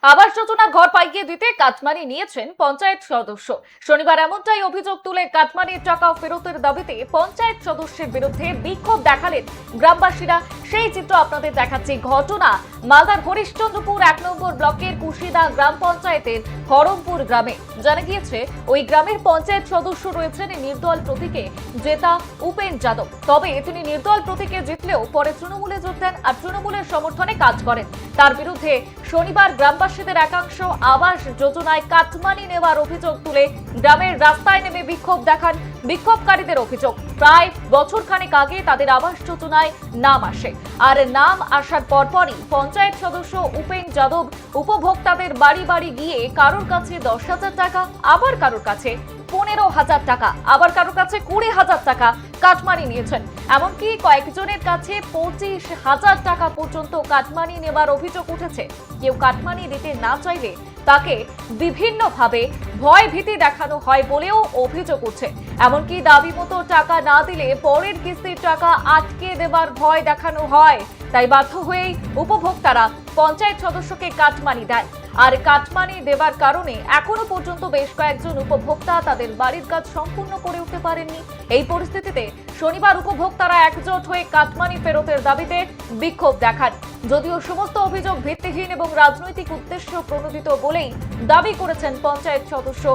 আবাস যোজনার ঘর পাইয়ে দিতে কাটমানি নিয়েছেন পঞ্চায়েত সদস্য। শনিবার এমনটাই অভিযোগ তুলে কাটমানির টাকা ফেরতের দাবিতে পঞ্চায়েত সদস্যের বিরুদ্ধে বিক্ষোভ দেখালেন গ্রামবাসীরা। সেই চিত্র আপনাদের দেখাচ্ছি। ঘটনা মালদার হরিশ্চন্দ্রপুর 1 নম্বর ব্লকের কুশিদা গ্রাম পঞ্চায়েতের হরমপুর গ্রামে। জানা গিয়েছে ওই গ্রামের পঞ্চায়েত সদস্য রয়েছেন নির্দল প্রতীকে জেতা উপেন যাদব। তবে তিনি নির্দল প্রতীকে জিতলেও পরে তৃণমূলে যোগ দেন আর তৃণমূলের সমর্থনে কাজ করেন। তার বিরুদ্ধে শনিবার গ্রামবাসীদের একাংশ আবাস যোজনায় কাটমানি নেওয়ার অভিযোগ তুলে গ্রামের রাস্তায় নেমে বিক্ষোভ দেখান। বিক্ষোভকারীদের অভিযোগ, প্রায় বছরখানেক আগে তাদের আবাস যোজনায় নাম আসে, আর নাম আসার পরপরই পঞ্চায়েত সদস্য উপেন যাদব উপভোক্তাদের বাড়ি বাড়ি গিয়ে কারোর কাছে 10,000 টাকা, আবার কারোর কাছে 15,000 টাকা, আবার কারোর কাছে 20,000 টাকা কাটমানি নিয়েছেন। এমনকি কয়েকজনের কাছে 25,000 টাকা পর্যন্ত কাটমানি নেবার অভিযোগ উঠেছে। কেউ কাটমানি দিতে না চাইলে তাকে বিভিন্নভাবে ভয় ভীতি দেখানো হয় বলেও অভিযোগ উঠছে। এমনকি দাবি মতো টাকা না দিলে পরের কিস্তির টাকা আটকে দেবার ভয় দেখানো হয়। তাই বাধ্য হয়েই উপভোক্তারা পঞ্চায়েত সদস্যকে কাটমানি দেয়। আর কাটমানি দেবার কারণে এখনো পর্যন্ত বেশ কয়েকজন উপভোক্তা তাদের বাড়ির কাজ সম্পূর্ণ করে উঠতে পারেননি। এই পরিস্থিতিতে শনিবার উপভোক্তারা একজোট হয়ে কাটমানি ফেরতের দাবিতে বিক্ষোভ দেখান। যদিও সমস্ত অভিযোগ ভিত্তিহীন এবং রাজনৈতিক উদ্দেশ্য প্রণোদিত বলেই দাবি করেছেন পঞ্চায়েত সদস্য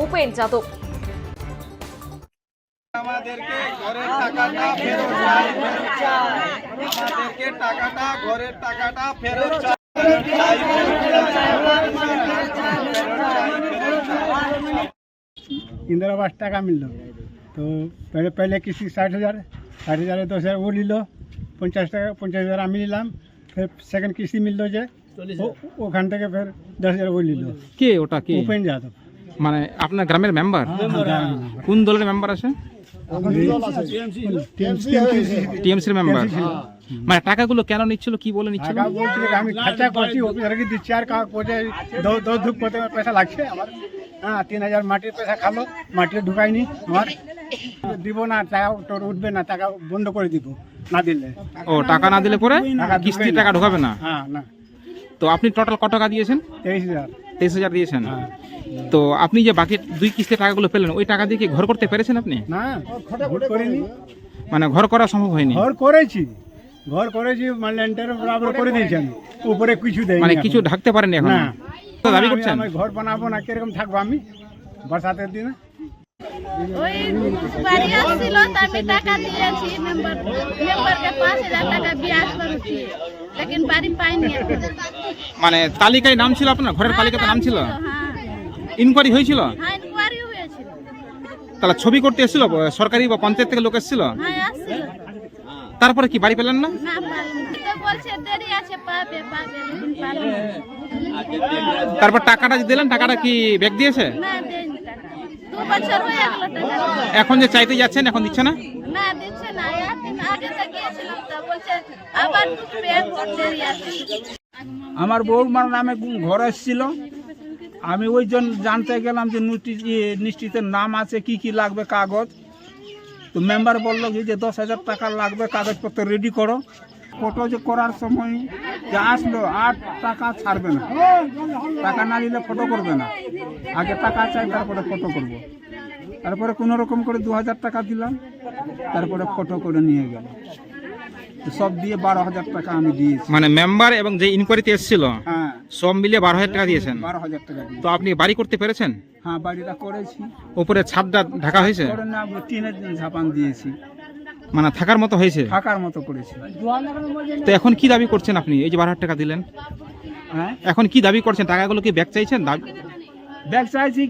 উপেন যাদব। আমাদেরকে ঘরের টাকাটা ফেরত চাই, আমাদেরকে টাকাটা ঘরের টাকাটা ফেরত চাই। इंदिरा आवास टाका मिल तो पहले किसी 60,000 10,000 वो लील 50,000 আমি নিলাম। फिर सेकंड किस्ती मिल যে ওখান থেকে फिर 10,000 वो लील। কে ওটা কে? উপেন যাদব। মানে আপনার গ্রামের মেম্বার? কোন দলের মেম্বার আছে? টিএমসির মেম্বার। মানে টাকাগুলো কেন নিচ্ছিল, কি বলে নিচ্ছিল? টাকা বলছিল আমি খরচা করছি, অফিসারকে দিচ্ছি, আর কোচে দো ধূপ করতে পয়সা লাগছে আমার। হ্যাঁ, 3,000 মাটির পয়সা খালো, মাটির ঢুকাইনি আমার। দিব না, টাকা তোর উঠবে না, টাকা বন্ধ করে দিব না দিলে। ও, টাকা না দিলে পরে কিস্তির টাকা ঢোকাবে না? হ্যাঁ না। তো আপনি টোটাল কত টাকা দিয়েছেন? 23,000 দিয়েছেন। তো আপনি যে বাকি 2 কিস্তির টাকাগুলো পেলেন, ওই টাকা দিয়ে কি ঘর করতে পেরেছেন আপনি? না, ঘর করিনি। মানে ঘর করা সম্ভব হয়নি? ঘর করেছি মানে ল্যান্ডার বরাবর করে দিয়েছি আমি, উপরে কিছু দেই মানে কিছু ঢাকতে পারেনি এখন? না। তো দাবি করছেন আমি ঘর বানাবো না, কিরকম থাকবো আমি বর্ষাতের দিনে? ওই বাড়ি আসছিল, আমি টাকা দিয়েছি মেম্বারকে 5,000 টাকা বিয়াজ করেছি, লেকিন বাড়ি পাইনি। মানে তালিকায় নাম ছিল আপনার? ঘরের তালিকাতে নাম ছিল? হ্যাঁ, ইনকোয়ারি হয়েছিল? হ্যাঁ, ইনকোয়ারি হয়েছিল। তাহলে ছবি করতে এসেছিল সরকারি বা পঞ্চায়েত থেকে লোক এসেছিল? হ্যাঁ, আসছিল। তারপরে কি বাড়ি পেলেন না? না পাইনি, তো বলছে দেরি আছে, পাবে লেকিন পাবে না। তারপর টাকাটা যে দিলেন, টাকাটা কি ব্যাক দিয়েছে? না দেয়নি টাকা, 2 বছর হয়ে গেল টাকা। এখন যে চাইতে যাচ্ছেন, এখন দিচ্ছে না? না দিচ্ছে না, একদিন আগে তো গিয়েছিলাম, তো বলছে আবার ঢুকবে, দেরি আছে। আমার বউমার নামে ঘর এসেছিল, আমি ওই জন্য জানতে গেলাম যে নিশ্চিতের নাম আছে, কি কি লাগবে কাগজ। তো মেম্বার বললো যে 10,000 টাকা লাগবে, কাগজপত্র রেডি করো। ফটো যে করার সময় যে আসলো, আর টাকা ছাড়বে না, টাকা না নিলে ফটো করবে না, আগে টাকা চাই তারপরে ফটো করব। তারপরে কোনো রকম করে 2,000 টাকা দিলাম, তারপরে ফটো করে নিয়ে গেল। সব দিয়ে 12,000 টাকা আমি দিয়েছি। মানে মেম্বার এবং যে ইনকোয়ারিতে এসেছিল, হ্যাঁ, সব মিলিয়ে 12,000 টাকা দিয়েছেন? 12,000 টাকা দিয়েছি। তো আপনি বাড়ি করতে পেরেছেন? হ্যাঁ, বাড়িটা করেছি। উপরে ছাদটা ঢাকা হয়েছে? করে না, টিনের ঝাপান দিয়েছি, মানে থাকার মতো হয়েছে? থাকার মতো করেছি। তো এখন কি দাবি করছেন আপনি? এই যে 12,000 টাকা দিলেন, হ্যাঁ, এখন কি দাবি করছেন? টাকাগুলো কি ব্যাক চাইছেন? ব্যাগ চাইছি,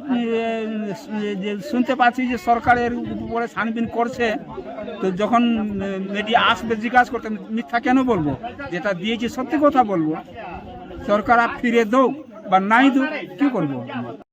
যে শুনতে পাচ্ছি যে সরকারের উপরে ছানবিন করছে। তো যখন মিডিয়া আসবে জিজ্ঞাসা করতে, মিথ্যা কেন বলবো? যেটা দিয়েছি সত্যি কথা বলবো। সরকার আর ফিরে দোক বা নাই দোক, কি করবো?